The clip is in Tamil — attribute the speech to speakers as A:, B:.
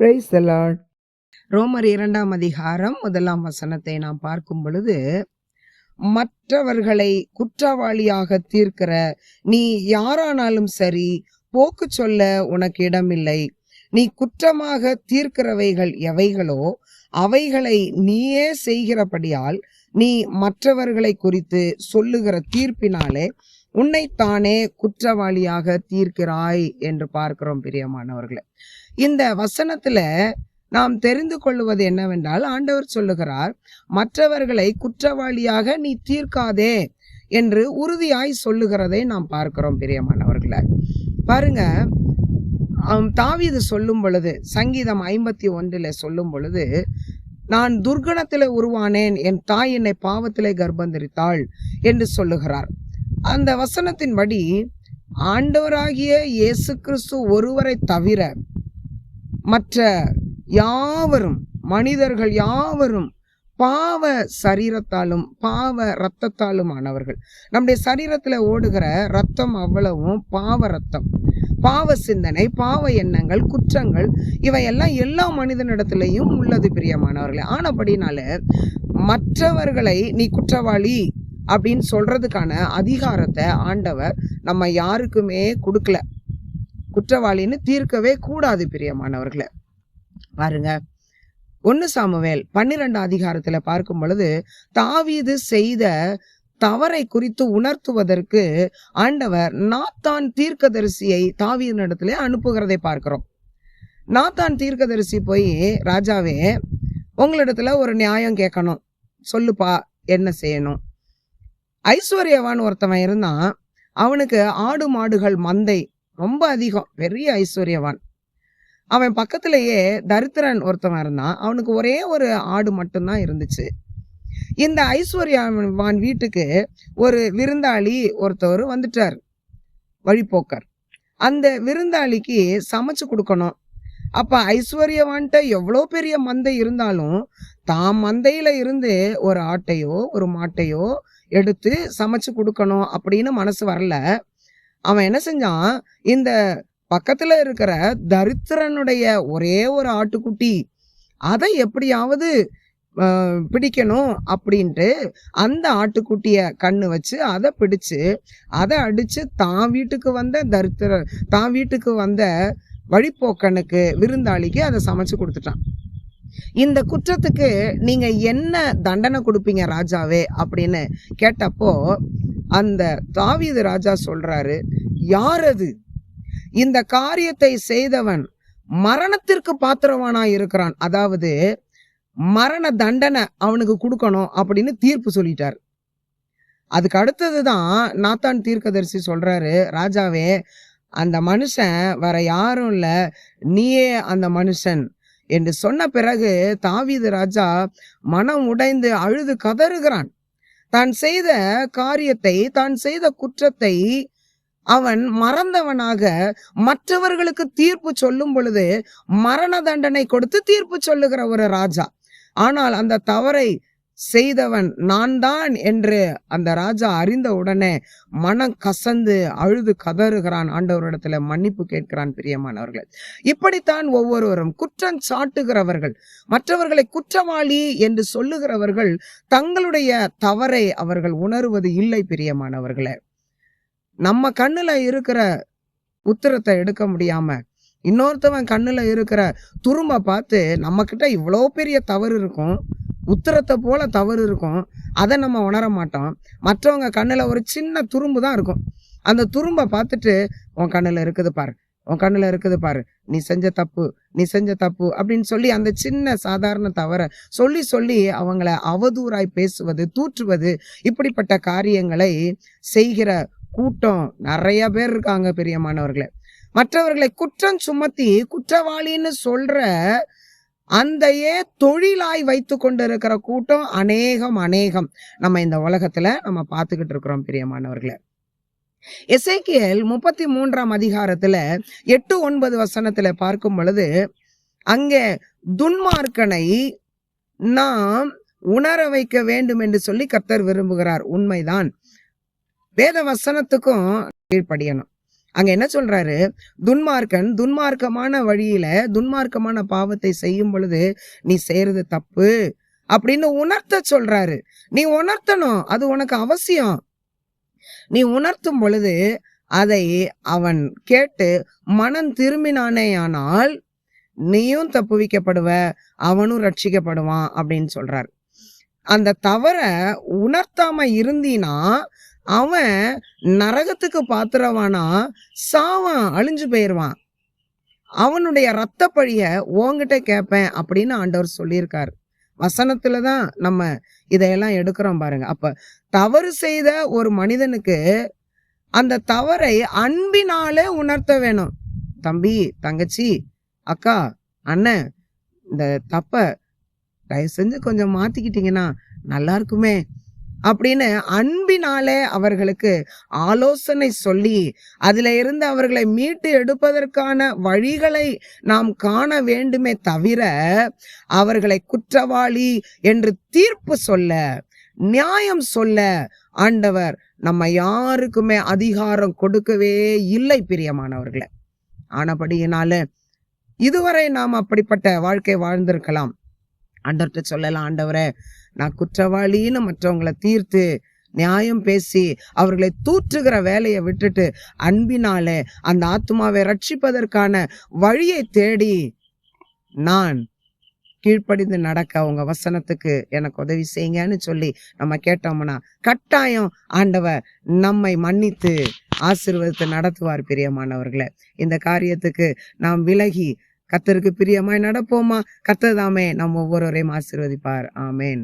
A: Praise the Lord. ரோமர் 2ஆம் அதிகாரம் 1ஆம் வசனத்தை நாம் பார்க்கும் பொழுது, மற்றவர்களை குற்றவாளியாக தீர்க்கிற நீ யாரானாலும் சரி, போக்கு சொல்ல உனக்கு இடமில்லை. நீ குற்றமாக தீர்க்கிறவைகள் எவைகளோ அவைகளை நீயே செய்கிறபடியால் நீ மற்றவர்களை குறித்து சொல்லுகிற தீர்ப்பினாலே உன்னைத்தானே குற்றவாளியாக தீர்க்கிறாய் என்று பார்க்கிறோம். பிரியமானவர்களே, இந்த வசனத்துல நாம் தெரிந்து கொள்வது என்னவென்றால், ஆண்டவர் சொல்லுகிறார், மற்றவர்களை குற்றவாளியாக நீ தீர்க்காதே என்று உறுதியாய் சொல்லுகிறதை நாம் பார்க்கிறோம். பிரியமானவர்களே, பாருங்க, தாவீது சொல்லும் பொழுது, சங்கீதம் 51 சொல்லும் பொழுது, நான் துர்குணத்திலே உருவானேன், என் தாய் என்னை பாவத்திலே கர்ப்பந்தரித்தாள் என்று சொல்லுகிறார். அந்த வசனத்தின்படி ஆண்டவராகிய இயேசு கிறிஸ்து ஒருவரை தவிர மற்ற யாவரும், மனிதர்கள் யாவரும் பாவ சரீரத்தாலும் பாவ இரத்தத்தாலும் ஆனவர்கள். நம்முடைய சரீரத்துல ஓடுகிற ரத்தம் அவ்வளவும் பாவ ரத்தம், பாவ சிந்தனை, பாவ எண்ணங்கள், குற்றங்கள், இவையெல்லாம் எல்லா மனிதனிடத்திலையும் உள்ளது. பிரியமானவர்களே, ஆனபடினால மற்றவர்களை நீ குற்றவாளி அப்படின்னு சொல்றதுக்கான அதிகாரத்தை ஆண்டவர் நம்ம யாருக்குமே கொடுக்கல. குற்றவாளின்னு தீர்க்கவே கூடாது. பிரியமானவர்களே, பாருங்க, 1 சாமுவேல் 12ஆம் அதிகாரத்துல பார்க்கும் பொழுது, தாவீது செய்த தவறை குறித்து உணர்த்துவதற்கு ஆண்டவர் நாத்தான் தீர்க்கதரிசியை தாவீதினிடத்திலே அனுப்புகிறதை பார்க்கிறோம். நாத்தான் தீர்க்கதரிசி போய், ராஜாவே, உங்களிடத்துல ஒரு நியாயம் கேட்கணும், சொல்லுப்பா, என்ன செய்யணும்? ஐஸ்வர்யவான் ஒருத்தவன் இருந்தான். அவனுக்கு ஆடு மாடுகள் மந்தை ரொம்ப அதிகம், பெரிய ஐஸ்வர்யவான். அவன் பக்கத்திலேயே தரித்திரன் ஒருத்தவன் இருந்தான். அவனுக்கு ஒரே ஒரு ஆடு மட்டும்தான் இருந்துச்சு. இந்த ஐஸ்வர்யவான் வீட்டுக்கு ஒரு விருந்தாளி ஒருத்தவர் வந்துட்டார், வழிபோக்கர். அந்த விருந்தாளிக்கு சமைச்சு கொடுக்கணும். அப்ப ஐஸ்வர்யவான்ட்ட எவ்வளோ பெரிய மந்தை இருந்தாலும் தாம் மந்தையில இருந்து ஒரு ஆட்டையோ ஒரு மாட்டையோ எடுத்து சமைச்சு கொடுக்கணும் அப்படின்னு மனசு வரல. அவன் என்ன செஞ்சான், இந்த பக்கத்துல இருக்கிற தரித்திரனுடைய ஒரே ஒரு ஆட்டுக்குட்டி, அதை எப்படியாவது பிடிக்கணும் அப்படின்ட்டு அந்த ஆட்டுக்குட்டிய கண்ணு வச்சு அதை பிடிச்சு அதை அடிச்சு தான் வீட்டுக்கு வந்த வழிப்போக்கனுக்கு, விருந்தாளிக்கு அதை சமைச்சு கொடுத்துட்டான். இந்த குற்றத்துக்கு நீங்க என்ன தண்டனை கொடுப்பீங்க ராஜாவே அப்படின்னு கேட்டப்போ, அந்த தாவீது ராஜா சொல்றாரு, யார் அது? இந்த காரியத்தை செய்தவன் மரணத்திற்கு பாத்திரவானா இருக்கிறான், அதாவது மரண தண்டனை அவனுக்கு கொடுக்கணும் அப்படின்னு தீர்ப்பு சொல்லிட்டார். அதுக்கு அடுத்ததுதான் நாத்தான் தீர்க்கதரிசி சொல்றாரு, ராஜாவே, அந்த மனுஷன் வேற யாரும் இல்ல, நீயே அந்த மனுஷன் என்று சொன்ன பிறகு தாவீது ராஜா மனம் உடைந்து அழுது கதறுகிறான். தான் செய்த காரியத்தை, தான் செய்த குற்றத்தை அவன் மறந்தவனாக மற்றவர்களுக்கு தீர்ப்பு சொல்லும் பொழுது மரண தண்டனை கொடுத்து தீர்ப்பு சொல்லுகிற ஒரு ராஜா. ஆனால் அந்த தவறை செய்தவன் நான் தான் என்று அந்த ராஜா அறிந்த உடனே மனம் கசந்து அழுது கதறுகிறான், ஆண்டவரிடத்துல மன்னிப்பு கேட்கிறான். பிரியமானவர்களே, இப்படித்தான் ஒவ்வொருவரும் குற்றம் சாட்டுகிறவர்கள், மற்றவர்களை குற்றவாளி என்று சொல்லுகிறவர்கள் தங்களுடைய தவறை அவர்கள் உணர்வது இல்லை. பிரியமானவர்களே, நம்ம கண்ணுல இருக்கிற உத்திரத்தை எடுக்க முடியாம இன்னொருத்தவன் கண்ணுல இருக்கிற துரும்ப பார்த்து, நம்ம கிட்ட இவ்வளோ பெரிய தவறு இருக்கும், உத்திரத்தை போல தவறு இருக்கும், அதை நம்ம உணர மாட்டோம். மற்றவங்க கண்ணுல ஒரு சின்ன துரும்பு தான் இருக்கும். அந்த துரும்பை பார்த்துட்டு, உன் கண்ணுல இருக்குது பாரு, உன் கண்ணுல இருக்குது பாரு, நீ செஞ்ச தப்பு அப்படின்னு சொல்லி அந்த சின்ன சாதாரண தவறை சொல்லி அவங்கள அவதூறாய் பேசுவது, தூற்றுவது, இப்படிப்பட்ட காரியங்களை செய்கிற கூட்டம் நிறைய பேர் இருக்காங்க. பிரியமானவர்களே, மற்றவர்களை குற்றம் சுமத்தி குற்றவாளின்னு சொல்ற அந்தையே தொழிலாய் வைத்து கொண்டு இருக்கிற கூட்டம் அநேகம் நம்ம இந்த உலகத்துல நம்ம பார்த்துக்கிட்டு இருக்கிறோம். பிரியமானவர்களே, எசேக்கியேல் 33ஆம் அதிகாரத்துல 8-9 வசனத்துல பார்க்கும் பொழுது, அங்கே துன்மார்க்கனை நாம் உணர வைக்க வேண்டும் என்று சொல்லி கர்த்தர் விரும்புகிறார். உண்மைதான், வேத வசனத்துக்கும் கீழ்ப்படியணும். அங்க என்ன சொல்றாரு? துன்மார்க்கன் துன்மார்க்கமான வழியில துன்மார்க்கமான பாவத்தை செய்யும் பொழுது நீ செய்யறது தப்பு அப்படின்னு உணர்த்த சொல்றாரு. நீ உணர்த்தணும், அது உனக்கு அவசியம். நீ உணர்த்தும் பொழுது அதை அவன் கேட்டு மனம் திரும்பினானேயானால் நீயும் தப்புவிக்கப்படுவ, அவனும் ரட்சிக்கப்படுவான் அப்படின்னு சொல்றாரு. அந்த தவற உணர்த்தாம இருந்தீனா அவன் நரகத்துக்கு பாத்திரவானா, சாவான், அழிஞ்சு போயிருவான். அவனுடைய ரத்த பழிய உன்கிட்ட கேட்பேன் அப்படின்னு ஆண்டவர் சொல்லியிருக்காரு. வசனத்துலதான் நம்ம இதையெல்லாம் எடுக்கிறோம் பாருங்க. அப்ப தவறு செய்த ஒரு மனிதனுக்கு அந்த தவறை அன்பினாலே உணர்த்த வேணும். தம்பி, தங்கச்சி, அக்கா, அண்ணன், இந்த தப்ப தயவு செஞ்சு கொஞ்சம் மாத்திக்கிட்டீங்கன்னா நல்லா இருக்குமே அப்படின்னு அன்பினாலே அவர்களுக்கு ஆலோசனை சொல்லி அதுல இருந்து அவர்களை மீட்டு எடுப்பதற்கான வழிகளை நாம் காண வேண்டுமே தவிர அவர்களை குற்றவாளி என்று தீர்ப்பு சொல்ல, நியாயம் சொல்ல ஆண்டவர் நம்ம யாருக்குமே அதிகாரம் கொடுக்கவே இல்லை பிரியமானவர்களே. ஆனபடியினால இதுவரை நாம் அப்படிப்பட்ட வாழ்க்கை வாழ்ந்திருக்கலாம். ஆண்டவர்கிட்ட சொல்லலாம், ஆண்டவரே நான் குற்றவாளின்னு மற்றவங்களை தீர்த்து நியாயம் பேசி அவர்களை தூற்றுகிற வேலையை விட்டுட்டு அன்பினாலே அந்த ஆத்மாவை ரட்சிப்பதற்கான வழியை தேடி நான் கீழ்ப்படிந்து நடக்க உங்க வசனத்துக்கு எனக்கு உதவி செய்யுங்கன்னு சொல்லி நம்ம கேட்டோம்னா கட்டாயம் ஆண்டவர் நம்மை மன்னித்து ஆசீர்வதித்து நடத்துவார். பிரியமானவர்களே, இந்த காரியத்துக்கு நாம் விலகி கர்த்தருக்கு பிரியமாய் நடப்போமா? கர்த்தர் தாமே நம் ஒவ்வொருவரையும் ஆசீர்வதிப்பார். ஆமேன்.